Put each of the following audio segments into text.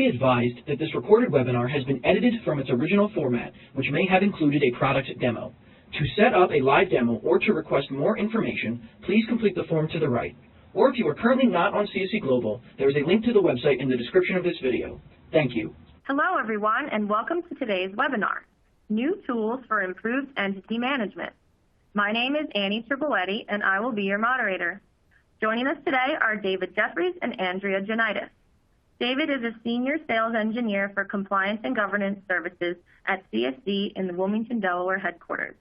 be advised that this recorded webinar has been edited from its original format, which may have included a product demo. To set up a live demo or to request more information, please complete the form to the right. Or if you are currently not on CSC Global, there is a link to the website in the description of this video. Thank you. Hello, everyone, and welcome to today's webinar, New Tools for Improved Entity Management. My name is Annie Triboletti, and I will be your moderator. Joining us today are David Jeffries and Andrea Janitis. David is a Senior Sales Engineer for Compliance and Governance Services at CSC in the Wilmington, Delaware headquarters.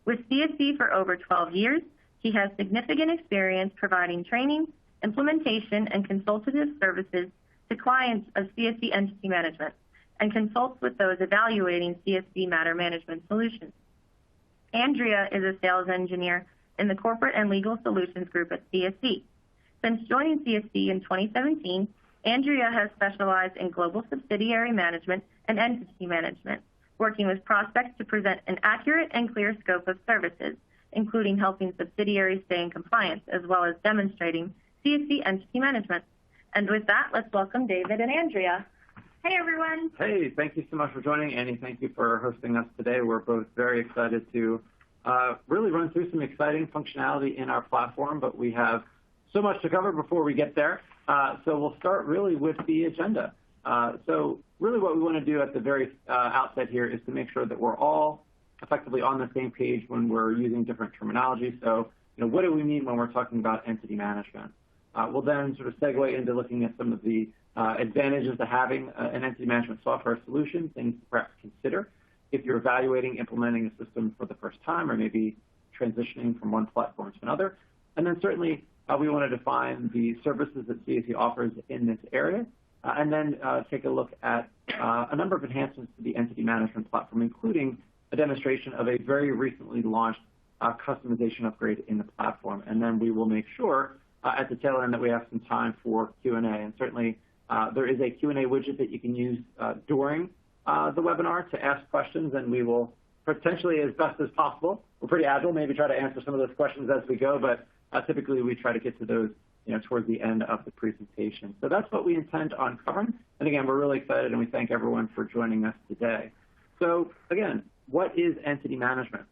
With CSC for over 12 years, he has significant experience providing training, implementation, and consultative services to clients of CSC Entity Management and consults with those evaluating CSC matter management solutions. Andrea is a sales engineer in the Corporate and Legal Solutions Group at CSC. Since joining CSC in 2017, Andrea has specialized in global subsidiary management and entity management, working with prospects to present an accurate and clear scope of services, including helping subsidiaries stay in compliance, as well as demonstrating CSC entity management. And with that, let's welcome David and Andrea. Hey, everyone. Hey, thank you so much for joining. Annie, thank you for hosting us today. We're both very excited to really run through some exciting functionality in our platform, but we have so much to cover before we get there. So we'll start really with the agenda. So really what we want to do at the very outset here is to make sure that we're all effectively on the same page when we're using different terminology. So, what do we mean when we're talking about entity management? We'll then sort of segue into looking at some of the advantages to having an entity management software solution, things to perhaps consider if you're evaluating implementing a system for the first time or maybe transitioning from one platform to another. And then certainly we want to define the services that CSC offers in this area, and then take a look at a number of enhancements to the entity management platform, including a demonstration of a very recently launched customization upgrade in the platform. And then we will make sure at the tail end that we have some time for Q&A. And certainly there is a Q&A widget that you can use during the webinar to ask questions, and we will potentially, as best as possible, we're pretty agile, maybe try to answer some of those questions as we go, but typically we try to get to those towards the end of the presentation. So that's what we intend on covering. And again, we're really excited, and we thank everyone for joining us today. So again, what is entity management?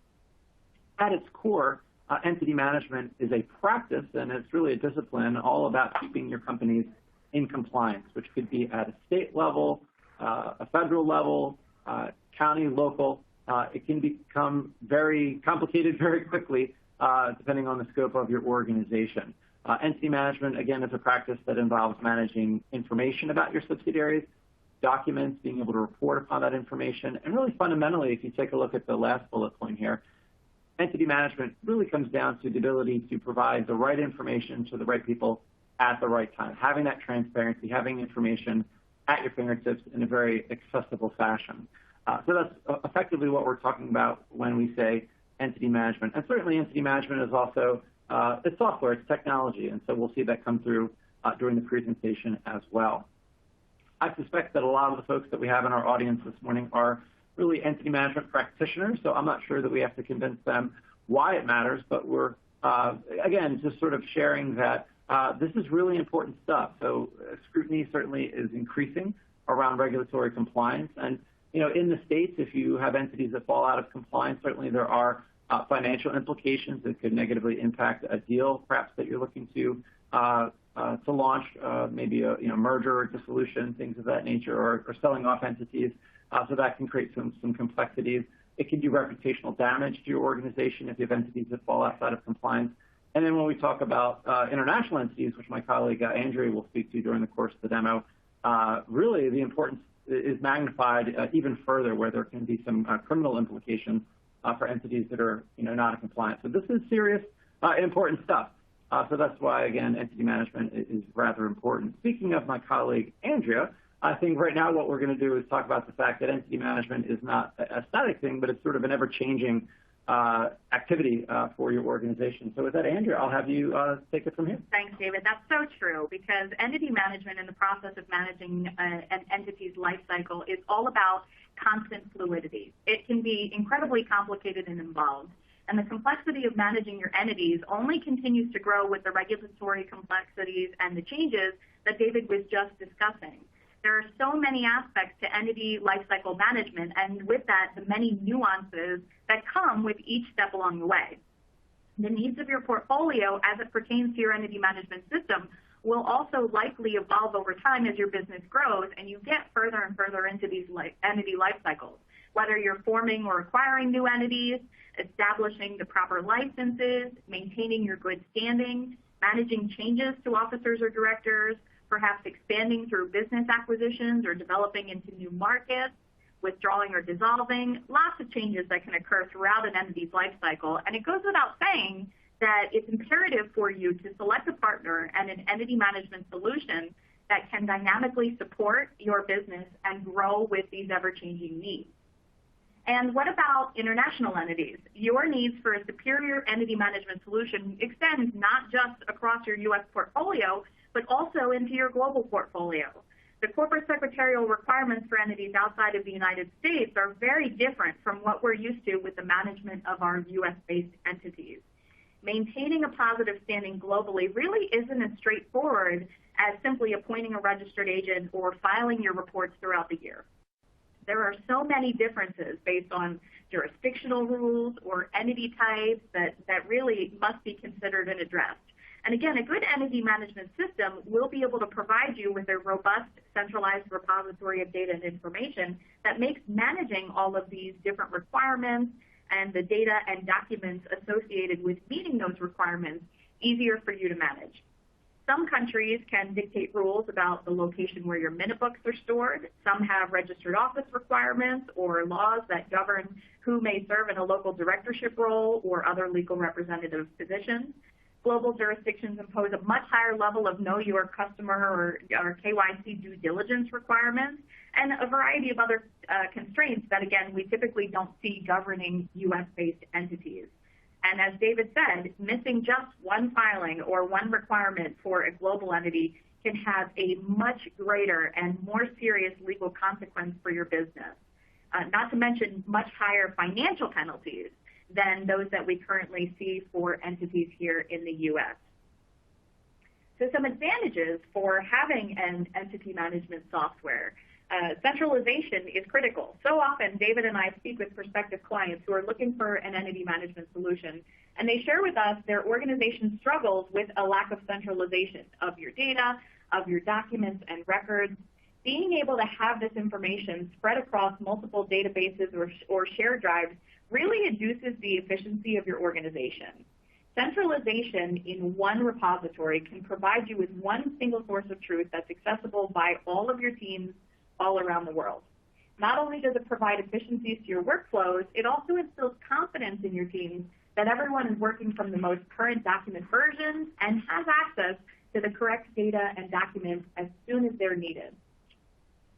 At its core, entity management is a practice, and it's really a discipline all about keeping your companies in compliance, which could be at a state level, a federal level, county, local. It can become very complicated very quickly, depending on the scope of your organization. Entity management, again, is a practice that involves managing information about your subsidiaries, documents, being able to report upon that information, and really fundamentally, if you take a look at the last bullet point here, entity management really comes down to the ability to provide the right information to the right people at the right time, having that transparency, having information at your fingertips in a very accessible fashion. So that's effectively what we're talking about when we say entity management. And certainly entity management is also it's software, it's technology, and so we'll see that come through during the presentation as well. I suspect that a lot of the folks that we have in our audience this morning are really entity management practitioners, so I'm not sure that we have to convince them why it matters, but we're, again, just sort of sharing that this is really important stuff. So scrutiny certainly is increasing around regulatory compliance, and in the States, if you have entities that fall out of compliance, certainly there are financial implications that could negatively impact a deal, perhaps that you're looking to launch, maybe a merger or dissolution, things of that nature, or selling off entities. So that can create some complexities. It can do reputational damage to your organization if you have entities that fall outside of compliance. And then when we talk about international entities, which my colleague Andrea will speak to during the course of the demo, really the importance is magnified even further, where there can be some criminal implications for entities that are not in compliance. So this is serious, important stuff. So that's why, again, entity management is rather important. Speaking of my colleague Andrea, I think right now what we're going to do is talk about the fact that entity management is not a static thing, but it's sort of an ever-changing activity for your organization. So with that, Andrea, I'll have you take it from here. Thanks, David. That's so true, because entity management and the process of managing an entity's life cycle is all about constant fluidity. It can be incredibly complicated and involved, and the complexity of managing your entities only continues to grow with the regulatory complexities and the changes that David was just discussing. There are so many aspects to entity lifecycle management, and with that, the many nuances that come with each step along the way. The needs of your portfolio as it pertains to your entity management system will also likely evolve over time as your business grows and you get further and further into these entity life cycles. Whether you're forming or acquiring new entities, establishing the proper licenses, maintaining your good standing, managing changes to officers or directors, perhaps expanding through business acquisitions or developing into new markets, withdrawing or dissolving, lots of changes that can occur throughout an entity's life cycle. And it goes without saying that it's imperative for you to select a partner and an entity management solution that can dynamically support your business and grow with these ever-changing needs. And what about international entities? Your needs for a superior entity management solution extend not just across your U.S. portfolio, but also into your global portfolio. The corporate secretarial requirements for entities outside of the United States are very different from what we're used to with the management of our U.S.-based entities. Maintaining a positive standing globally really isn't as straightforward as simply appointing a registered agent or filing your reports throughout the year. There are so many differences based on jurisdictional rules or entity types that really must be considered and addressed. And again, a good entity management system will be able to provide you with a robust, centralized repository of data and information that makes managing all of these different requirements and the data and documents associated with meeting those requirements easier for you to manage. Some countries can dictate rules about the location where your minute books are stored. Some have registered office requirements or laws that govern who may serve in a local directorship role or other legal representative positions. Global jurisdictions impose a much higher level of know your customer or KYC due diligence requirements and a variety of other constraints that, again, we typically don't see governing U.S.-based entities. And as David said, missing just one filing or one requirement for a global entity can have a much greater and more serious legal consequence for your business, not to mention much higher financial penalties than those that we currently see for entities here in the U.S. So some advantages for having an entity management software. Centralization is critical. So often, David and I speak with prospective clients who are looking for an entity management solution, and they share with us their organization struggles with a lack of centralization of your data, of your documents and records. Being able to have this information spread across multiple databases or shared drives really reduces the efficiency of your organization. Centralization in one repository can provide you with one single source of truth that's accessible by all of your teams all around the world. Not only does it provide efficiencies to your workflows, it also instills confidence in your teams that everyone is working from the most current document versions and has access to the correct data and documents as soon as they're needed.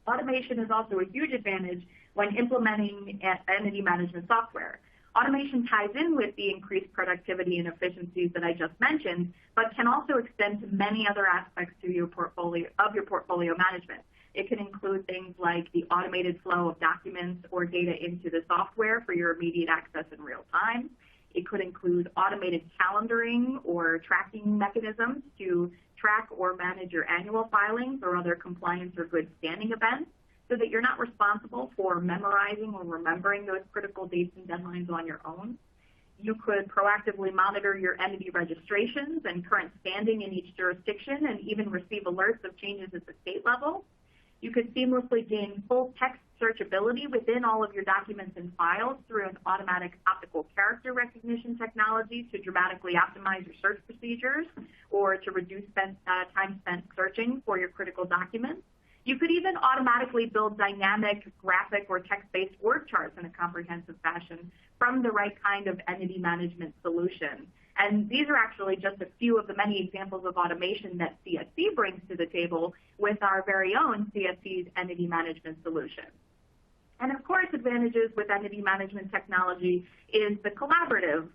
Automation is also a huge advantage when implementing entity management software. Automation ties in with the increased productivity and efficiencies that I just mentioned, but can also extend to many other aspects to your portfolio management. It can include things like the automated flow of documents or data into the software for your immediate access in real time. It could include automated calendaring or tracking mechanisms to track or manage your annual filings or other compliance or good standing events so that you're not responsible for memorizing or remembering those critical dates and deadlines on your own. You could proactively monitor your entity registrations and current standing in each jurisdiction and even receive alerts of changes at the state level. You could seamlessly gain full text searchability within all of your documents and files through an automatic optical character recognition technology to dramatically optimize your search procedures or to reduce time spent searching for your critical documents. You could even automatically build dynamic graphic or text-based org charts in a comprehensive fashion from the right kind of entity management solution. And these are actually just a few of the many examples of automation that CSC brings to the table with our very own CSC's entity management solution. And of course, advantages with entity management technology is the collaborative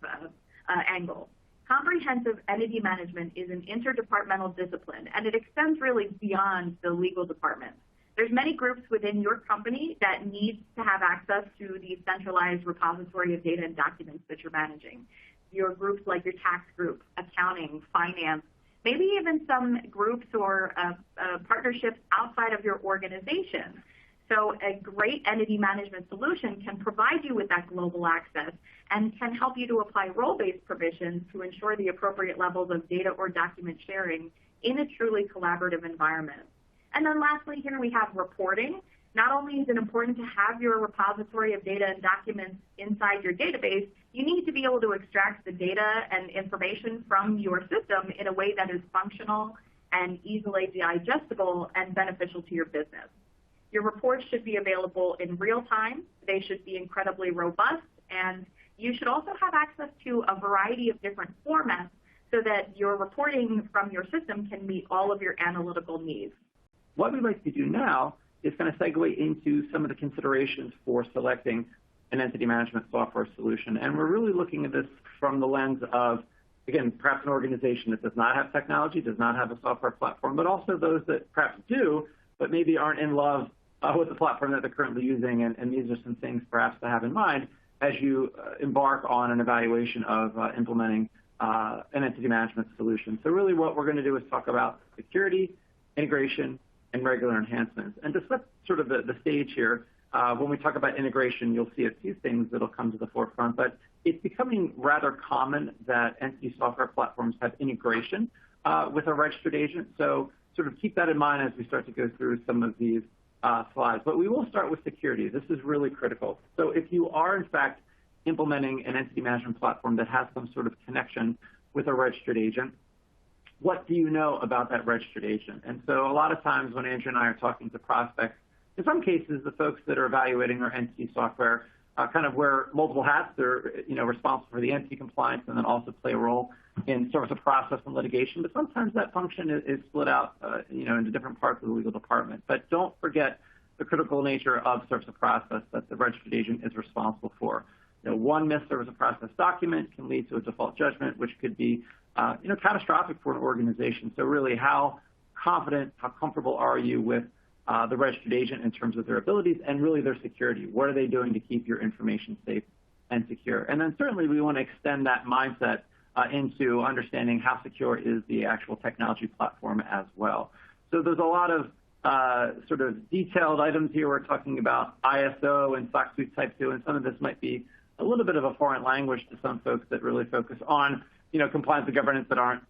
angle. Comprehensive entity management is an interdepartmental discipline, and it extends really beyond the legal department. There's many groups within your company that need to have access to the centralized repository of data and documents that you're managing. Your groups like your tax group, accounting, finance, maybe even some groups or partnerships outside of your organization. So a great entity management solution can provide you with that global access and can help you to apply role-based provisions to ensure the appropriate levels of data or document sharing in a truly collaborative environment. And then lastly, here we have reporting. Not only is it important to have your repository of data and documents inside your database, you need to be able to extract the data and information from your system in a way that is functional and easily digestible and beneficial to your business. Your reports should be available in real time. They should be incredibly robust, and you should also have access to a variety of different formats so that your reporting from your system can meet all of your analytical needs. What we'd like to do now is kind of segue into some of the considerations for selecting an entity management software solution. And we're really looking at this from the lens of, again, perhaps an organization that does not have technology, does not have a software platform, but also those that perhaps do, but maybe aren't in love with the platform that they're currently using. And these are some things perhaps to have in mind as you embark on an evaluation of implementing an entity management solution. So really what we're going to do is talk about security, integration, and regular enhancements. And to set sort of the stage here, when we talk about integration, you'll see a few things that'll come to the forefront, but it's becoming rather common that entity software platforms have integration with a registered agent. So sort of keep that in mind as we start to go through some of these slides. But we will start with security. This is really critical. So if you are, in fact, implementing an entity management platform that has some sort of connection with a registered agent, what do you know about that registered agent? And so a lot of times when Andrea and I are talking to prospects, in some cases, the folks that are evaluating our entity software kind of wear multiple hats. They're responsible for the entity compliance and then also play a role in service of process and litigation. But sometimes that function is split out into different parts of the legal department. But don't forget the critical nature of service of process that the registered agent is responsible for. One missed service of process document can lead to a default judgment, which could be catastrophic for an organization. So really, how confident, how comfortable are you with the registered agent in terms of their abilities and really their security? What are they doing to keep your information safe and secure? And then certainly we want to extend that mindset into understanding how secure is the actual technology platform as well. So there's a lot of sort of detailed items here. We're talking about ISO and SOC Suite Type 2, and some of this might be a little bit of a foreign language to some folks that really focus on compliance and governance that aren't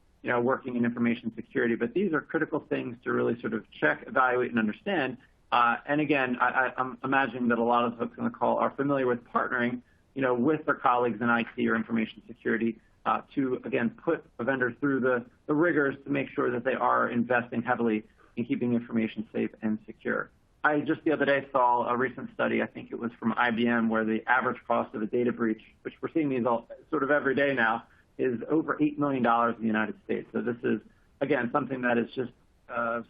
working in information security. But these are critical things to really sort of check, evaluate, and understand. And again, I'm imagining that a lot of the folks on the call are familiar with partnering with their colleagues in IT or information security to, again, put a vendor through the rigors to make sure that they are investing heavily in keeping information safe and secure. I just the other day saw a recent study, I think it was from IBM, where the average cost of a data breach, which we're seeing these all sort of every day now, is over $8 million in the United States. So this is, again, something that is just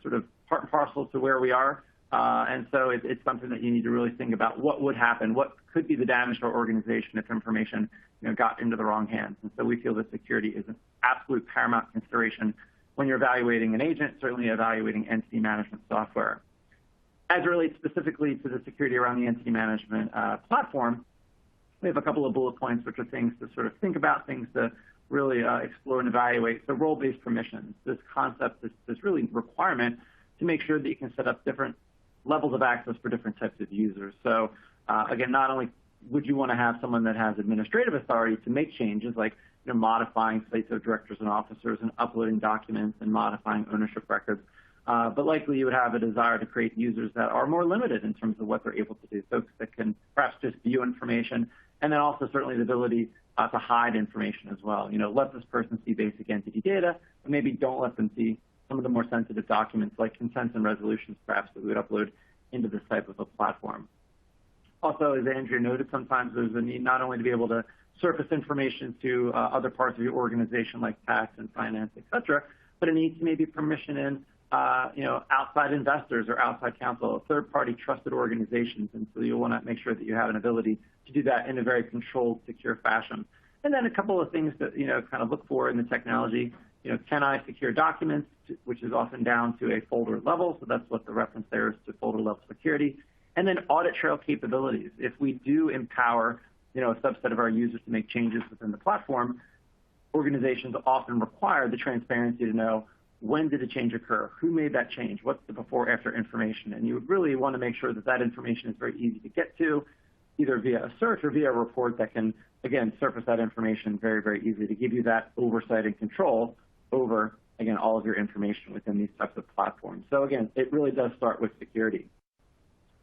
sort of part and parcel to where we are. And so it's something that you need to really think about what would happen, what could be the damage to our organization if information got into the wrong hands. And so we feel that security is an absolute paramount consideration when you're evaluating an agent, certainly evaluating entity management software. As it relates specifically to the security around the entity management platform, we have a couple of bullet points, which are things to sort of think about, things to really explore and evaluate. So role-based permissions, this concept, this really requirement to make sure that you can set up different levels of access for different types of users. So again, not only would you want to have someone that has administrative authority to make changes like modifying slates of directors and officers and uploading documents and modifying ownership records, but likely you would have a desire to create users that are more limited in terms of what they're able to do, folks that can perhaps just view information, and then also certainly the ability to hide information as well. Let this person see basic entity data, but maybe don't let them see some of the more sensitive documents like consents and resolutions perhaps that we would upload into this type of a platform. Also, as Andrea noted, sometimes there's a need not only to be able to surface information to other parts of your organization like tax and finance, et cetera, but it needs to maybe permission in outside investors or outside counsel, third-party trusted organizations. And so you'll want to make sure that you have an ability to do that in a very controlled, secure fashion. And then a couple of things that, kind of look for in the technology. Can I secure documents, which is often down to a folder level. So that's what the reference there is to folder level security. And then audit trail capabilities. If we do empower, a subset of our users to make changes within the platform, organizations often require the transparency to know when did a change occur, who made that change, what's the before-after information, and you would really want to make sure that that information is very easy to get to, either via a search or via a report that can, again, surface that information very, very easily to give you that oversight and control over, again, all of your information within these types of platforms. So again, it really does start with security.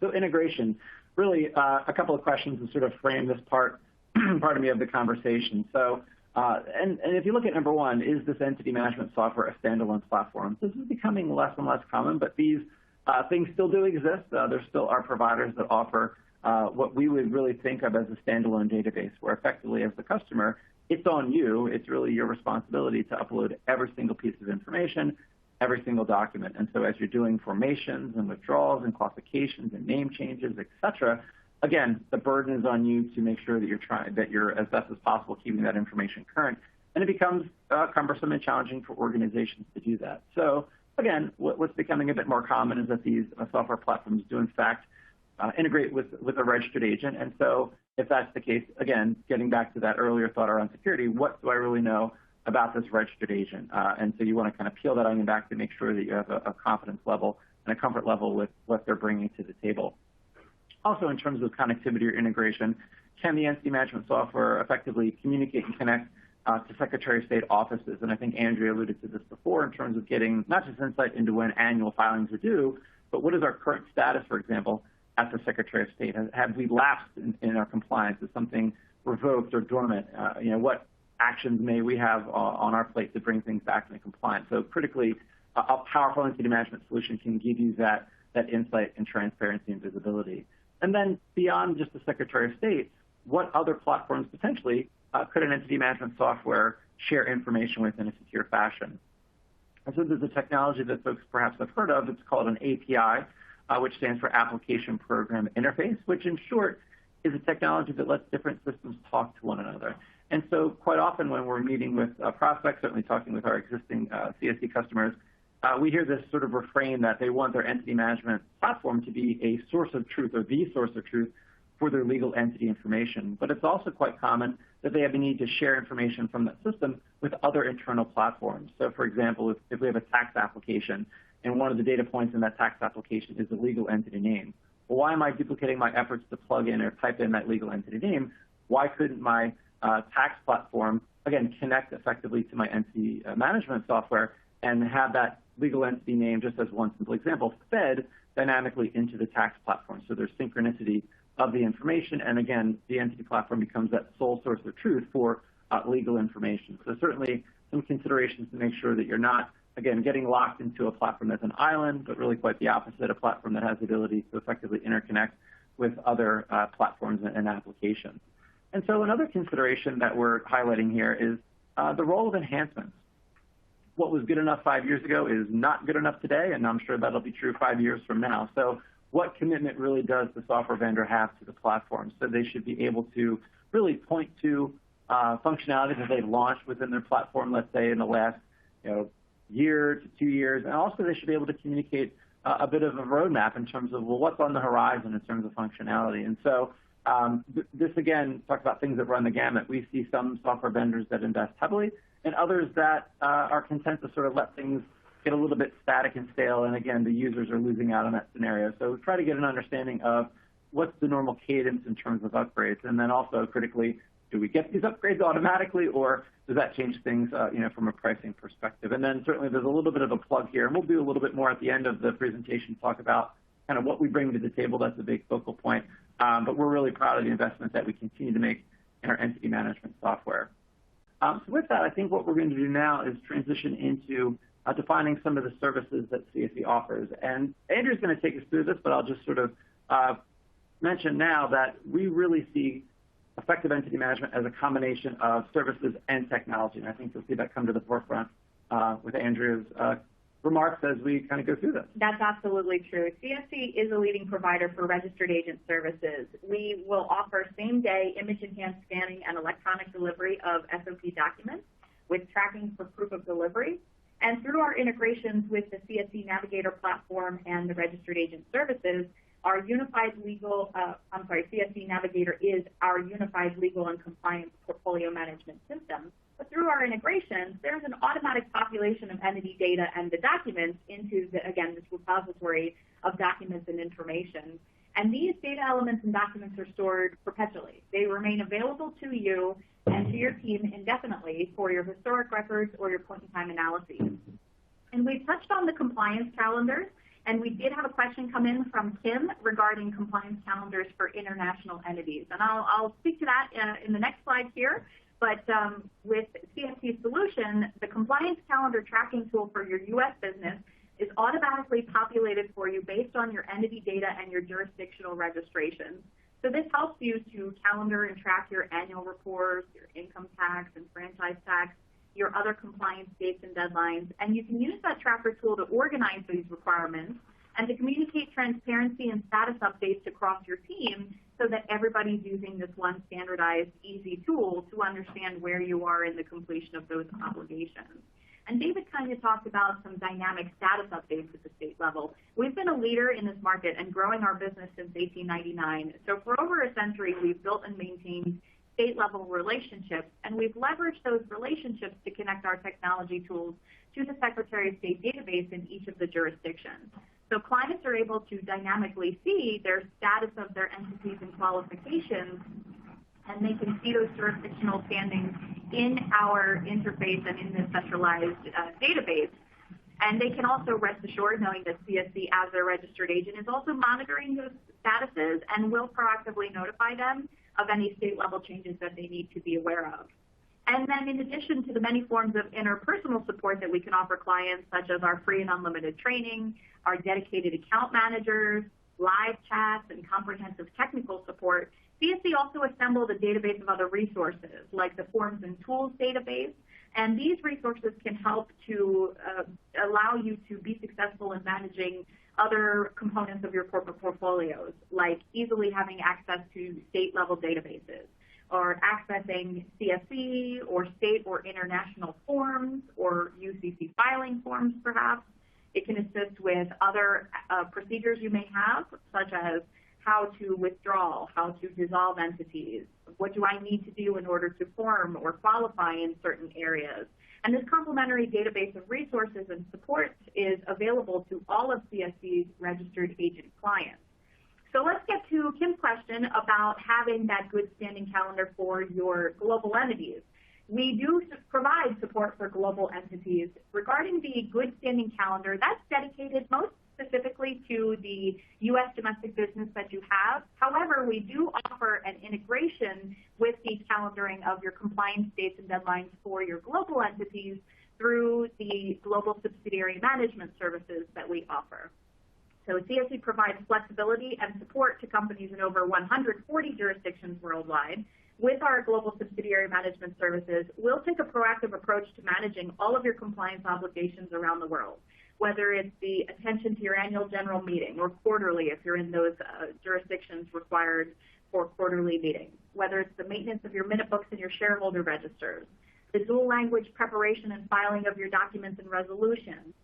So integration, really a couple of questions to sort of frame this part, pardon me, of the conversation. So, and if you look at number one, is this entity management software a standalone platform? This is becoming less and less common, but these things still do exist. There still are providers that offer what we would really think of as a standalone database, where effectively as the customer, it's on you. It's really your responsibility to upload every single piece of information, every single document. And so as you're doing formations and withdrawals and classifications and name changes, et cetera, again, the burden is on you to make sure that you're as best as possible keeping that information current. And it becomes cumbersome and challenging for organizations to do that. So again, what's becoming a bit more common is that these software platforms do in fact integrate with a registered agent. And so if that's the case, again, getting back to that earlier thought around security, what do I really know about this registered agent? And so you want to kind of peel that onion back to make sure that you have a confidence level and a comfort level with what they're bringing to the table. Also, in terms of connectivity or integration, can the entity management software effectively communicate and connect to Secretary of State offices? And I think Andrea alluded to this before in terms of getting not just insight into when annual filings are due, but what is our current status, for example, at the Secretary of State? Have we lapsed in our compliance? Is something revoked or dormant? What actions may we have on our plate to bring things back into compliance? So critically, a powerful entity management solution can give you that insight and transparency and visibility. And then beyond just the Secretary of State, what other platforms potentially could an entity management software share information with in a secure fashion? And so there's a technology that folks perhaps have heard of. It's called an API, which stands for Application Program Interface, which in short is a technology that lets different systems talk to one another. And so quite often when we're meeting with prospects, certainly talking with our existing CSC customers, we hear this sort of refrain that they want their entity management platform to be a source of truth or the source of truth for their legal entity information. But it's also quite common that they have a need to share information from that system with other internal platforms. So for example, if we have a tax application and one of the data points in that tax application is the legal entity name, well, why am I duplicating my efforts to plug in or type in that legal entity name? Why couldn't my tax platform, again, connect effectively to my entity management software and have that legal entity name, just as one simple example, fed dynamically into the tax platform? So there's synchronicity of the information, and again, the entity platform becomes that sole source of truth for legal information. So certainly some considerations to make sure that you're not, again, getting locked into a platform that's an island, but really quite the opposite, a platform that has the ability to effectively interconnect with other platforms and applications. And so another consideration that we're highlighting here is the role of enhancements. What was good enough 5 years ago is not good enough today, and I'm sure that'll be true 5 years from now. So what commitment really does the software vendor have to the platform? So they should be able to really point to functionality that they've launched within their platform, let's say in the last year to 2 years, and also they should be able to communicate a bit of a roadmap in terms of, well, what's on the horizon in terms of functionality. And so this, again, talks about things that run the gamut. We see some software vendors that invest heavily and others that are content to sort of let things get a little bit static and stale, and again, the users are losing out on that scenario. So try to get an understanding of what's the normal cadence in terms of upgrades, and then also critically, do we get these upgrades automatically, or does that change things from a pricing perspective? And then certainly there's a little bit of a plug here, and we'll do a little bit more at the end of the presentation, talk about kind of what we bring to the table. That's a big focal point, but we're really proud of the investment that we continue to make in our entity management software. So with that, I think what we're going to do now is transition into defining some of the services that CSC offers. And Andrea's going to take us through this, but I'll just sort of mention now that we really see effective entity management as a combination of services and technology. And I think you'll see that come to the forefront with Andrea's remarks as we kind of go through this. That's absolutely true. CSC is a leading provider for registered agent services. We will offer same-day image-enhanced scanning and electronic delivery of SOP documents with tracking for proof of delivery. And through our integrations with the CSC Navigator platform and the registered agent services, Our unified legal, CSC Navigator is our unified legal and compliance portfolio management system. But through our integrations, there's an automatic population of entity data and the documents into, again, this repository of documents and information. And these data elements and documents are stored perpetually. They remain available to you and to your team indefinitely for your historic records or your point-in-time analyses. And we've touched on the compliance calendars, and we did have a question come in from Kim regarding compliance calendars for international entities. And I'll speak to that in the next slide here. But with CSC's solution, the compliance calendar tracking tool for your U.S. business is automatically populated for you based on your entity data and your jurisdictional registrations. So this helps you to calendar and track your annual reports, your income tax and franchise tax, your other compliance dates and deadlines, and you can use that tracker tool to organize these requirements and to communicate transparency and status updates across your team so that everybody's using this one standardized, easy tool to understand where you are in the completion of those obligations. And David kind of talked about some dynamic status updates at the state level. We've been a leader in this market and growing our business since 1899. So for over a century, we've built and maintained state-level relationships, and we've leveraged those relationships to connect our technology tools to the Secretary of State database in each of the jurisdictions. So clients are able to dynamically see their status of their entities and qualifications, and they can see those jurisdictional standings in our interface and in this centralized database. And they can also rest assured knowing that CSC, as their registered agent, is also monitoring those statuses and will proactively notify them of any state-level changes that they need to be aware of. And then in addition to the many forms of interpersonal support that we can offer clients, such as our free and unlimited training, our dedicated account managers, live chats, and comprehensive technical support, CSC also assembled a database of other resources, like the Forms and Tools database, and these resources can help to allow you to be successful in managing other components of your corporate portfolios, like easily having access to state-level databases, or accessing CSC or state or international forms, or UCC filing forms, perhaps. It can assist with other procedures you may have, such as how to withdraw, how to dissolve entities, what do I need to do in order to form or qualify in certain areas. And this complementary database of resources and support is available to all of CSC's registered agent clients. So let's get to Kim's question about having that good standing calendar for your global entities. We do provide support for global entities. Regarding the good standing calendar, that's dedicated most specifically to the U.S. domestic business that you have. However, we do offer an integration with the calendaring of your compliance dates and deadlines for your global entities through the global subsidiary management services that we offer. So CSC provides flexibility and support to companies in over 140 jurisdictions worldwide. With our global subsidiary management services, we'll take a proactive approach to managing all of your compliance obligations around the world, whether it's the attention to your annual general meeting or quarterly if you're in those jurisdictions required for quarterly meetings, whether it's the maintenance of your minute books and your shareholder registers, the dual language preparation and filing of your documents and resolutions,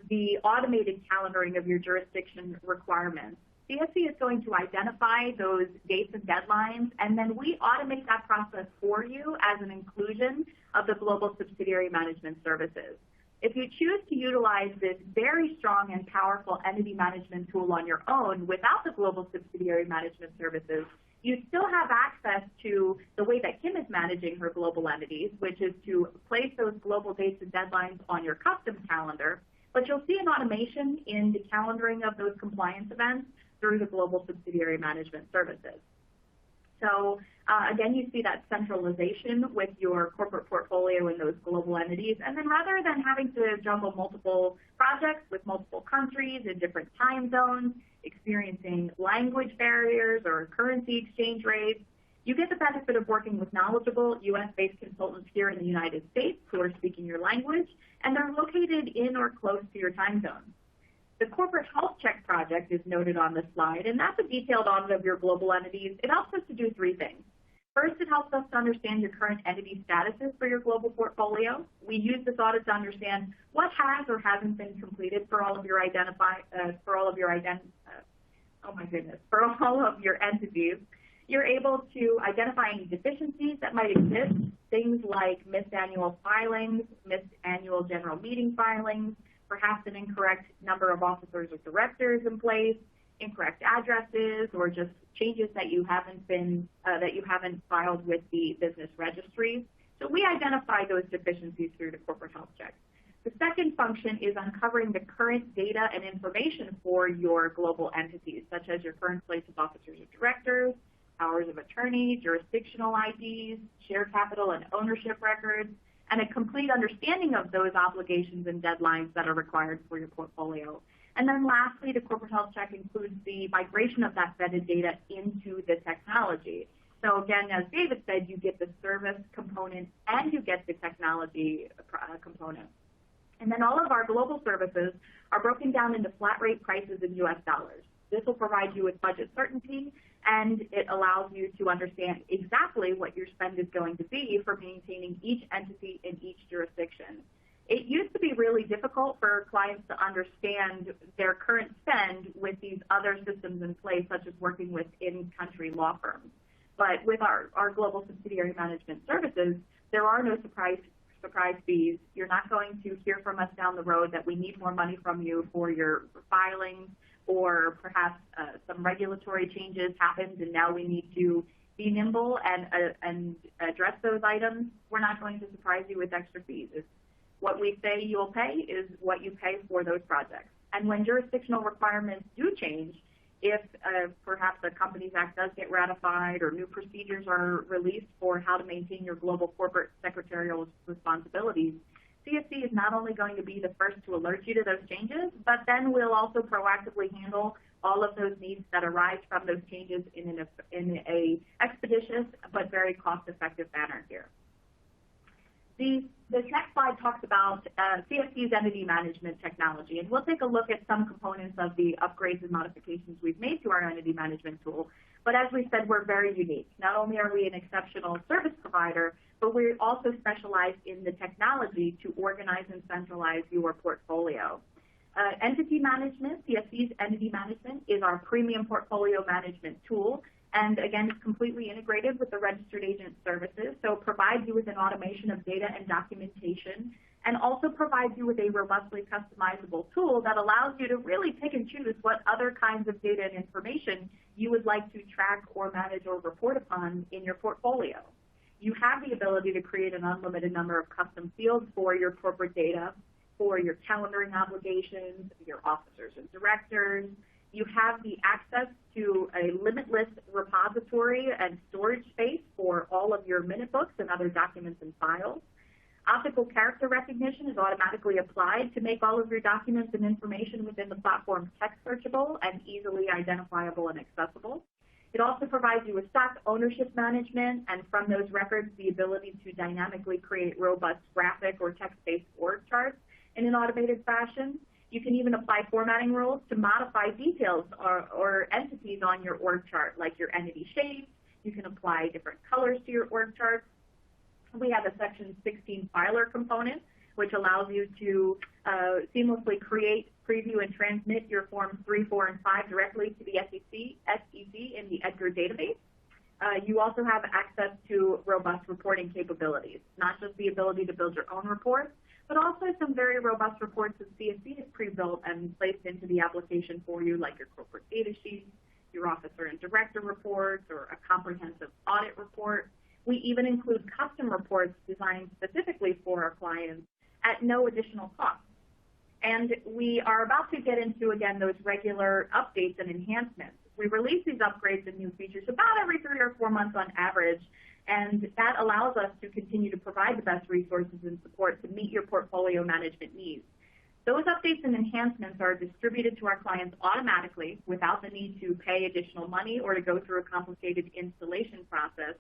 the automated calendaring of your jurisdiction requirements. CSC is going to identify those dates and deadlines, and then we automate that process for you as an inclusion of the global subsidiary management services. If you choose to utilize this very strong and powerful entity management tool on your own without the global subsidiary management services, you still have access to the way that Kim is managing her global entities, which is to place those global dates and deadlines on your custom calendar, but you'll see an automation in the calendaring of those compliance events through the global subsidiary management services. So again, you see that centralization with your corporate portfolio in those global entities. And then rather than having to juggle multiple projects with multiple countries in different time zones, experiencing language barriers or currency exchange rates, you get the benefit of working with knowledgeable U.S.-based consultants here in the United States who are speaking your language, and they're located in or close to your time zone. The Corporate Health Check project is noted on this slide, and that's a detailed audit of your global entities. It helps us to do three things. First, it helps us to understand your current entity statuses for your global portfolio. We use this audit to understand what has or hasn't been completed for all of your oh my goodness, for all of your entities, you're able to identify any deficiencies that might exist, things like missed annual filings, missed annual general meeting filings, perhaps an incorrect number of officers or directors in place, incorrect addresses, or just changes that you haven't filed with the business registry. So we identify those deficiencies through the corporate health check. The second function is uncovering the current data and information for your global entities, such as your current slates of officers or directors, powers of attorney, jurisdictional IDs, share capital and ownership records, and a complete understanding of those obligations and deadlines that are required for your portfolio. And then lastly, the corporate health check includes the migration of that vetted data into the technology. So again, as David said, you get the service component and you get the technology component. And then all of our global services are broken down into flat rate prices in US dollars. This will provide you with budget certainty, and it allows you to understand exactly what your spend is going to be for maintaining each entity in each jurisdiction. It used to be really difficult for clients to understand their current spend with these other systems in place, such as working with in-country law firms. But with our global subsidiary management services, there are no surprise fees. You're not going to hear from us down the road that we need more money from you for your filings, or perhaps some regulatory changes happened and now we need to be nimble and address those items. We're not going to surprise you with extra fees. It's what we say you'll pay is what you pay for those projects. And when jurisdictional requirements do change, if perhaps the Companies Act does get ratified or new procedures are released for how to maintain your global corporate secretarial responsibilities, CSC is not only going to be the first to alert you to those changes, but then we'll also proactively handle all of those needs that arise from those changes in a expeditious but very cost-effective manner here. The next slide talks about CSC's entity management technology, and we'll take a look at some components of the upgrades and modifications we've made to our entity management tool. But as we said, we're very unique. Not only are we an exceptional service provider, but we're also specialized in the technology to organize and centralize your portfolio. Entity management, CSC's entity management, is our premium portfolio management tool. And again, it's completely integrated with the registered agent services, so it provides you with an automation of data and documentation, and also provides you with a robustly customizable tool that allows you to really pick and choose what other kinds of data and information you would like to track or manage or report upon in your portfolio. You have the ability to create an unlimited number of custom fields for your corporate data, for your calendaring obligations, your officers and directors. You have the access to a limitless repository and storage space for all of your minute books and other documents and files. Optical character recognition is automatically applied to make all of your documents and information within the platform text searchable and easily identifiable and accessible. It also provides you with stock ownership management, and from those records, the ability to dynamically create robust graphic or text-based org charts in an automated fashion. You can even apply formatting rules to modify details or entities on your org chart, like your entity shape. You can apply different colors to your org chart. We have a Section 16 filer component, which allows you to seamlessly create, preview, and transmit your Forms 3, 4, and 5 directly to the SEC in the EDGAR database. You also have access to robust reporting capabilities, not just the ability to build your own reports, but also some very robust reports that CSC has pre-built and placed into the application for you, like your corporate data sheets, your officer and director reports, or a comprehensive audit report. We even include custom reports designed specifically for our clients at no additional cost. And we are about to get into, again, those regular updates and enhancements. We release these upgrades and new features about every 3 or 4 months on average, and that allows us to continue to provide the best resources and support to meet your portfolio management needs. Those updates and enhancements are distributed to our clients automatically without the need to pay additional money or to go through a complicated installation process.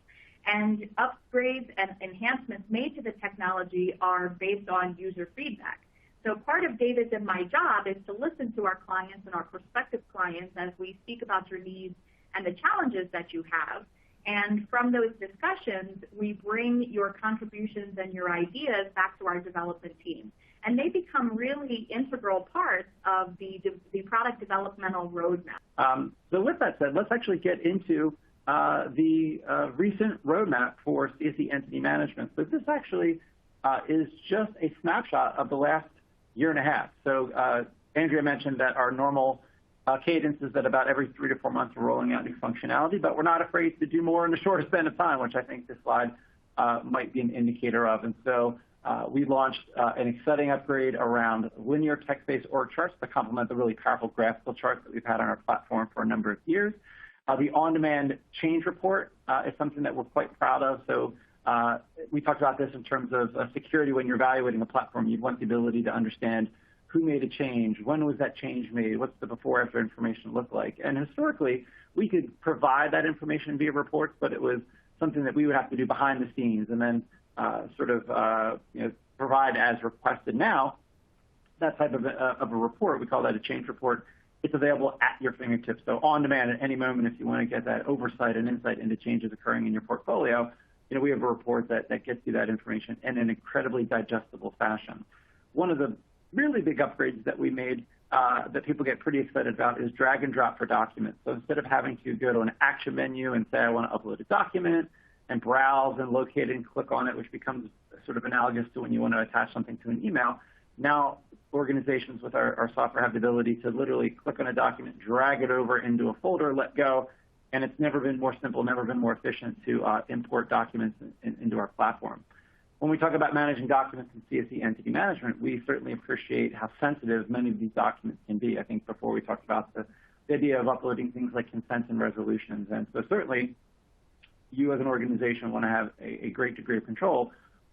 And upgrades and enhancements made to the technology are based on user feedback. So part of David's and my job is to listen to our clients and our prospective clients as we speak about your needs and the challenges that you have. And from those discussions, we bring your contributions and your ideas back to our development team. and they become really integral parts of the product developmental roadmap. So with that said, let's actually get into the recent roadmap for CSC Entity Management. So this actually is just a snapshot of the last year and a half. So Andrea mentioned that our normal cadence is that about every 3 to 4 months we're rolling out new functionality, but we're not afraid to do more in a shorter span of time, which I think this slide might be an indicator of. And so we launched an exciting upgrade around linear text-based org charts to complement the really powerful graphical charts that we've had on our platform for a number of years. The on-demand change report is something that we're quite proud of. So we talked about this in terms of security. When you're evaluating a platform, you want the ability to understand who made a change, when was that change made, what's the before-after information look like. And historically, we could provide that information via reports, but it was something that we would have to do behind the scenes and then provide as requested. Now, that type of a report, we call that a change report, it's available at your fingertips. So on demand at any moment, if you want to get that oversight and insight into changes occurring in your portfolio, we have a report that gets you that information in an incredibly digestible fashion. One of the really big upgrades that we made that people get pretty excited about is drag and drop for documents. So instead of having to go to an action menu and say, I want to upload a document and browse and locate it and click on it, which becomes sort of analogous to when you want to attach something to an email, now organizations with our software have the ability to literally click on a document, drag it over into a folder, let go, and it's never been more simple, never been more efficient to import documents into our platform. When we talk about managing documents in CSC Entity Management, we certainly appreciate how sensitive many of these documents can be. I think before we talked about the idea of uploading things like consents and resolutions. And so certainly you as an organization want to have a great degree of control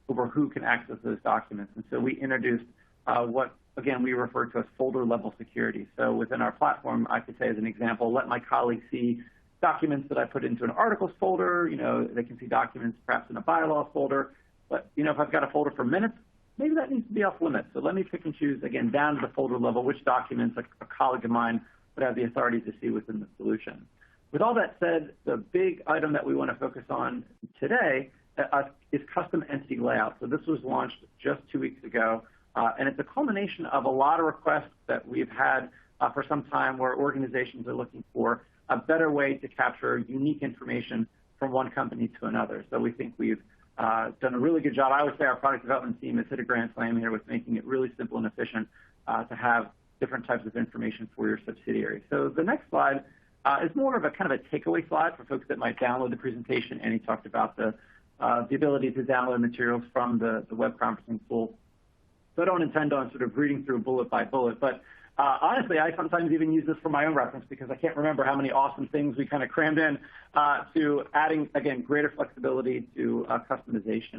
over who can access those documents. And so we introduced what, again, we refer to as folder-level security. So within our platform, I could say as an example, let my colleagues see documents that I put into an articles folder. They can see documents perhaps in a bylaws folder. But, if I've got a folder for minutes, maybe that needs to be off limits. So let me pick and choose, again, down to the folder level, which documents a colleague of mine would have the authority to see within the solution. With all that said, the big item that we want to focus on today is custom entity layout. So this was launched just 2 weeks ago, and it's a culmination of a lot of requests that we've had for some time where organizations are looking for a better way to capture unique information from one company to another. So we think we've done a really good job. I would say our product development team has hit a grand slam here with making it really simple and efficient to have different types of information for your subsidiary. So the next slide is more of a kind of a takeaway slide for folks that might download the presentation. And he talked about the ability to download materials from the web conferencing tool. So I don't intend on sort of reading through bullet by bullet, but honestly, I sometimes even use this for my own reference because I can't remember how many awesome things we kind of crammed in to adding, again, greater flexibility to customization.